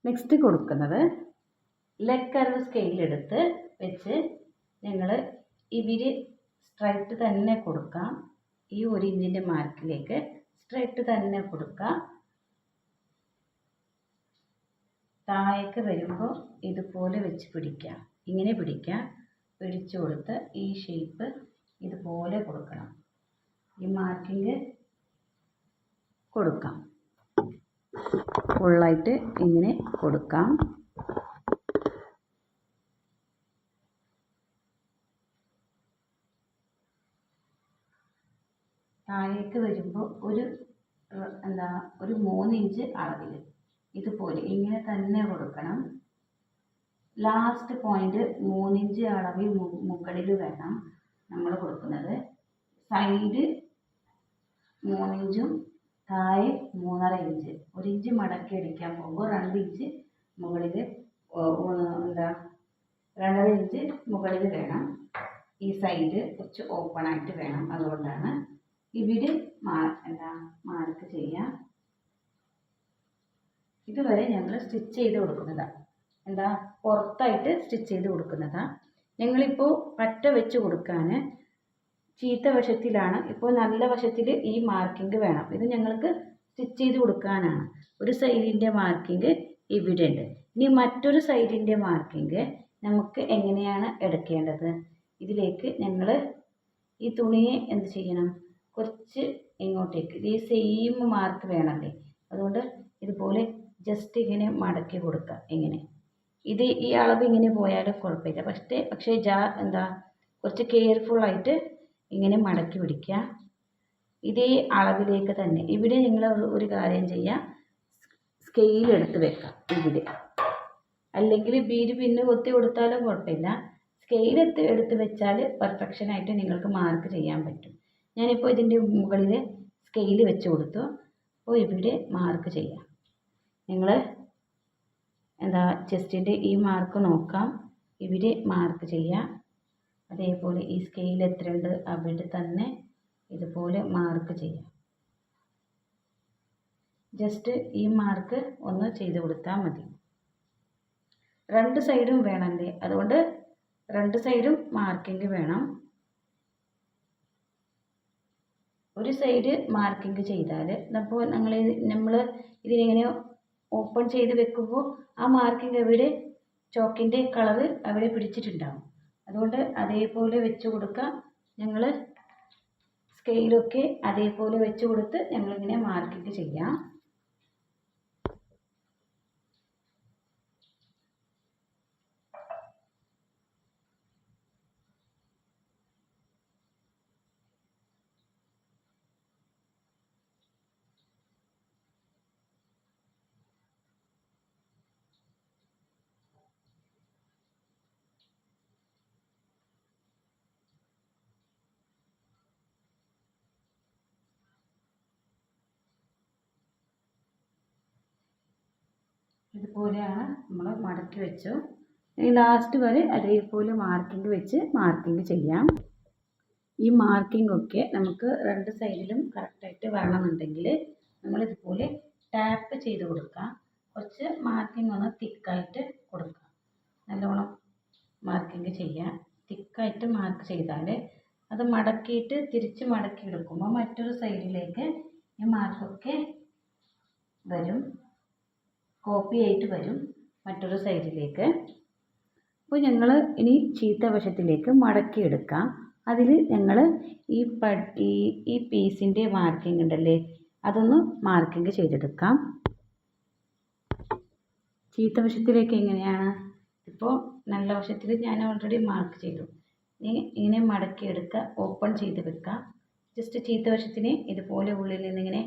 Next കൊടുക്കുന്നത് leg curve സ്കെയിലെടുത്ത് വെച്ച് ഞങ്ങൾ ഇവര് സ്ട്രൈറ്റ് തന്നെ കൊടുക്കാം. ഈ 1 ഇഞ്ചിൻ്റെ മാർക്കിലേക്ക് സ്ട്രൈറ്റ് തന്നെ കൊടുക്കാം. താഴേക്ക് വരുമ്പോൾ ഇതുപോലെ വെച്ച് പിടിക്കാം. ഇങ്ങനെ പിടിക്കാം. പിടിച്ചു കൊടുത്ത് ഈ ഷേപ്പ് ഇതുപോലെ കൊടുക്കണം. ഈ മാർക്കിങ് കൊടുക്കാം. ഫുള്ളായിട്ട് ഇങ്ങനെ കൊടുക്കാം. താഴേക്ക് വരുമ്പോൾ ഒരു 3 ഇഞ്ച് അളവിൽ ഇതുപോലെ ഇങ്ങനെ തന്നെ കൊടുക്കണം. ലാസ്റ്റ് പോയിന്റ് 3 ഇഞ്ച് അളവിൽ മുകളിൽ വേണം നമ്മൾ കൊടുക്കുന്നത്. സൈഡ് 3 ഇഞ്ചും താഴെ 3.5 ഇഞ്ച്. 1 ഇഞ്ച് മടക്കി അടിക്കാൻ പോകുമ്പോൾ 2 ഇഞ്ച് മുകളിൽ 2.5 ഇഞ്ച് മുകളിൽ വേണം. ഈ സൈഡ് കുറച്ച് ഓപ്പൺ ആയിട്ട് വേണം. അതുകൊണ്ടാണ് ഇവിടെ മാർക്ക് ചെയ്യാം. ഇതുവരെ ഞങ്ങൾ സ്റ്റിച്ച് ചെയ്ത് കൊടുക്കുന്നതാണ്. പുറത്തായിട്ട് സ്റ്റിച്ച് ചെയ്ത് കൊടുക്കുന്നതാണ്. ഞങ്ങളിപ്പോൾ പറ്റ വെച്ച് കൊടുക്കാൻ ചീത്ത വശത്തിലാണ്. ഇപ്പോൾ നല്ല വശത്തിൽ ഈ മാർക്കിങ് വേണം. ഇത് ഞങ്ങൾക്ക് സ്റ്റിച്ച് ചെയ്ത് കൊടുക്കാനാണ്. ഒരു സൈഡിൻ്റെ മാർക്കിങ് ഇവിടെ ഉണ്ട്. ഇനി മറ്റൊരു സൈഡിൻ്റെ മാർക്കിങ് നമുക്ക് എങ്ങനെയാണ് എടുക്കേണ്ടത്? ഇതിലേക്ക് ഞങ്ങൾ ഈ തുണിയെ എന്ത് ചെയ്യണം? കുറച്ച് ഇങ്ങോട്ടേക്ക് ഈ സെയിം മാർക്ക് വേണമല്ലേ. അതുകൊണ്ട് ഇതുപോലെ ജസ്റ്റ് ഇങ്ങനെ മടക്കി കൊടുക്കുക. ഇങ്ങനെ ഈ അളവ് ഇങ്ങനെ പോയാലും കുഴപ്പമില്ല. പക്ഷേ കുറച്ച് കെയർഫുള്ളായിട്ട് ഇങ്ങനെ മടക്കി പിടിക്കുക. ഇതേ അളവിലേക്ക് തന്നെ ഇവിടെ നിങ്ങൾ ഒരു കാര്യം ചെയ്യുക, സ്കെയിലെടുത്ത് വെക്കാം ഇവിടെ. അല്ലെങ്കിൽ ബീഡ് പിന്ന് കൊത്തി കൊടുത്താലും കുഴപ്പമില്ല. എടുത്ത് വെച്ചാൽ പെർഫെക്ഷനായിട്ട് നിങ്ങൾക്ക് മാർക്ക് ചെയ്യാൻ പറ്റും. ഞാനിപ്പോൾ ഇതിൻ്റെ മുകളിൽ സ്കെയിൽ വെച്ച് കൊടുത്തു. അപ്പോൾ ഇവിടെ മാർക്ക് ചെയ്യാം. നിങ്ങൾ ചെസ്റ്റിൻ്റെ ഈ മാർക്ക് നോക്കാം. ഇവിടെ മാർക്ക് ചെയ്യാം. അതേപോലെ ഈ സ്കെയിൽ എത്രയുണ്ട് അവിടെ തന്നെ ഇതുപോലെ മാർക്ക് ചെയ്യാം. ജസ്റ്റ് ഈ മാർക്ക് ഒന്ന് ചെയ്ത് കൊടുത്താൽ മതി. 2 സൈഡും വേണമല്ലേ. അതുകൊണ്ട് 2 സൈഡും മാർക്കിങ് വേണം. ഒരു സൈഡ് മാർക്കിങ് ചെയ്താൽ അപ്പോൾ നമ്മൾ ഇതിനിങ്ങനെ ഓപ്പൺ ചെയ്ത് വെക്കുമ്പോൾ ആ മാർക്കിങ് അവിടെ ചോക്കിൻ്റെ കളറ് അവിടെ പിടിച്ചിട്ടുണ്ടാവും. അതുകൊണ്ട് അതേപോലെ വെച്ച് കൊടുക്കുക. ഞങ്ങൾ സ്കെയിലൊക്കെ അതേപോലെ വെച്ച് കൊടുത്ത് ഞങ്ങളിങ്ങനെ മാർക്കിങ് ചെയ്യാം. ഇതുപോലെയാണ് നമ്മൾ മടക്കി വെച്ചു. ഇനി ലാസ്റ്റ് വരെ അതേപോലെ മാർക്കിങ് വെച്ച് മാർക്കിങ് ചെയ്യാം. ഈ മാർക്കിംഗ് ഒക്കെ നമുക്ക് 2 സൈഡിലും കറക്റ്റായിട്ട് വേണമെന്നുണ്ടെങ്കിൽ നമ്മളിതുപോലെ ടാപ്പ് ചെയ്ത് കൊടുക്കാം. കുറച്ച് മാർക്കിംഗ് ഒന്ന് തിക്കായിട്ട് കൊടുക്കാം. നല്ലോണം മാർക്കിംഗ് ചെയ്യാം. തിക്കായിട്ട് മാർക്ക് ചെയ്താൽ അത് മടക്കിയിട്ട് തിരിച്ച് മടക്കി എടുക്കുമ്പോൾ മറ്റൊരു സൈഡിലേക്ക് ഈ മാർക്കൊക്കെ വരും. കോപ്പി ആയിട്ട് വരും മറ്റൊരു സൈഡിലേക്ക്. അപ്പോൾ ഞങ്ങൾ ഇനി ചീത്ത വശത്തിലേക്ക് മടക്കിയെടുക്കാം. അതിൽ ഞങ്ങൾ ഈ പീസിൻ്റെ മാർക്കിംഗ് ഉണ്ടല്ലേ, അതൊന്ന് മാർക്കിംഗ് ചെയ്തെടുക്കാം. ചീത്ത വശത്തിലേക്ക് എങ്ങനെയാണ്? ഇപ്പോൾ നല്ല വശത്തിൽ ഞാൻ ഓൾറെഡി മാർക്ക് ചെയ്തു. ഇങ്ങനെ മടക്കിയെടുക്കുക, ഓപ്പൺ ചെയ്ത് വെക്കാം. ജസ്റ്റ് ചീത്ത വശത്തിന് ഇതുപോലെ ഉള്ളിൽ നിന്നിങ്ങനെ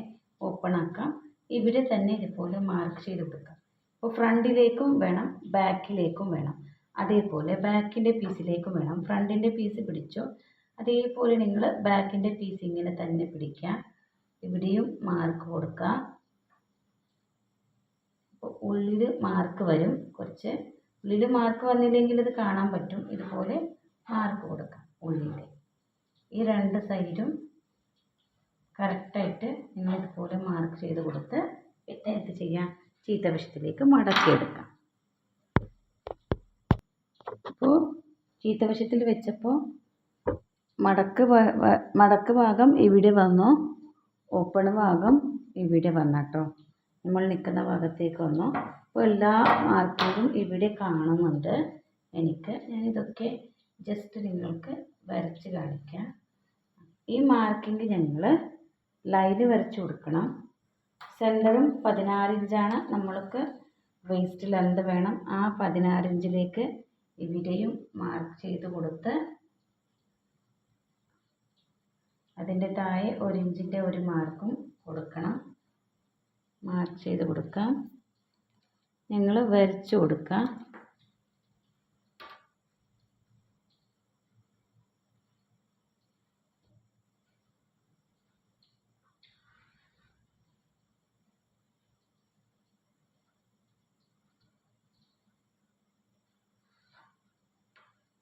ഓപ്പൺ ആക്കാം. ഇവിടെ തന്നെ ഇതുപോലെ മാർക്ക് ചെയ്ത് കൊടുക്കാം. അപ്പോൾ ഫ്രണ്ടിലേക്കും വേണം ബാക്കിലേക്കും വേണം. അതേപോലെ ബാക്കിൻ്റെ പീസിലേക്കും വേണം. ഫ്രണ്ടിൻ്റെ പീസ് പിടിച്ചോ, അതേപോലെ നിങ്ങൾ ബാക്കിൻ്റെ പീസ് ഇങ്ങനെ തന്നെ പിടിക്കുക. ഇവിടെയും മാർക്ക് കൊടുക്കുക. അപ്പോൾ ഉള്ളിൽ മാർക്ക് വരും. കുറച്ച് ഉള്ളിൽ മാർക്ക് വന്നില്ലെങ്കിൽ ഇത് കാണാൻ പറ്റും. ഇതുപോലെ മാർക്ക് കൊടുക്കാം ഉള്ളിൽ. ഈ 2 സൈഡും കറക്റ്റായിട്ട് നിങ്ങൾ ഇതുപോലെ മാർക്ക് ചെയ്ത് കൊടുത്ത് പിന്നെ എന്ത് ചെയ്യാം, ചീത്തവശത്തിലേക്ക് മടക്കിയെടുക്കാം. അപ്പോൾ ചീത്തവശത്തിൽ വെച്ചപ്പോൾ മടക്ക് ഭാഗം ഇവിടെ വന്നു, ഓപ്പൺ ഭാഗം ഇവിടെ വന്നു കേട്ടോ. നമ്മൾ നിൽക്കുന്ന ഭാഗത്തേക്ക് വന്നു. അപ്പോൾ എല്ലാ മാർക്കിങ്ങും ഇവിടെ കാണുന്നുണ്ട് എനിക്ക്. ഞാനിതൊക്കെ ജസ്റ്റ് നിങ്ങൾക്ക് വരച്ച് കാണിക്കാം. ഈ മാർക്കിങ് ഞങ്ങൾ ലൈന് വരച്ച് കൊടുക്കണം. സെൻറ്ററും 16 ഇഞ്ചാണ്. നമ്മൾക്ക് വേസ്റ്റ് ലെന്ത് വേണം. ആ 16 ഇഞ്ചിലേക്ക് ഇവിടെയും മാർക്ക് ചെയ്ത് കൊടുത്ത് അതിൻ്റെ താഴെ 1 ഇഞ്ചിൻ്റെ ഒരു മാർക്കും കൊടുക്കണം. മാർക്ക് ചെയ്ത് കൊടുക്കാം. ഞങ്ങൾ വരച്ച് കൊടുക്കാം.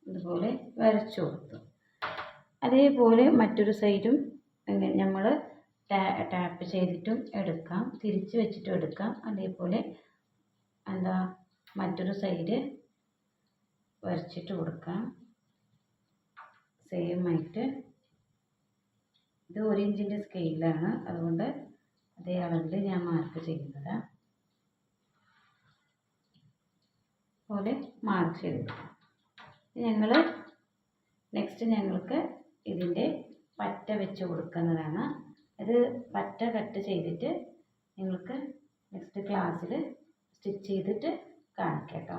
ഇതുപോലെ വരച്ചു കൊടുത്തു. അതേപോലെ മറ്റൊരു സൈഡും നമ്മൾ ടാപ്പ് ചെയ്തിട്ടും എടുക്കാം, തിരിച്ച് വെച്ചിട്ടും എടുക്കാം. അതേപോലെ മറ്റൊരു സൈഡ് വരച്ചിട്ട് കൊടുക്കാം. സെയിം ആയിട്ട് ഇത് 1 ഇഞ്ചിൻ്റെ സ്കെയിലാണ്, അതുകൊണ്ട് അതേ അളവിൽ ഞാൻ മാർക്ക് ചെയ്യുന്നത് പോലെ മാർക്ക് ചെയ്ത് കൊടുക്കാം. ഞങ്ങൾക്ക് ഇതിൻ്റെ പറ്റ വെച്ച് കൊടുക്കുന്നതാണ്. ഇത് പറ്റ കട്ട് ചെയ്തിട്ട് നിങ്ങൾക്ക് നെക്സ്റ്റ് ക്ലാസ്സിൽ സ്റ്റിച്ച് ചെയ്തിട്ട് കാണിക്കാം കേട്ടോ.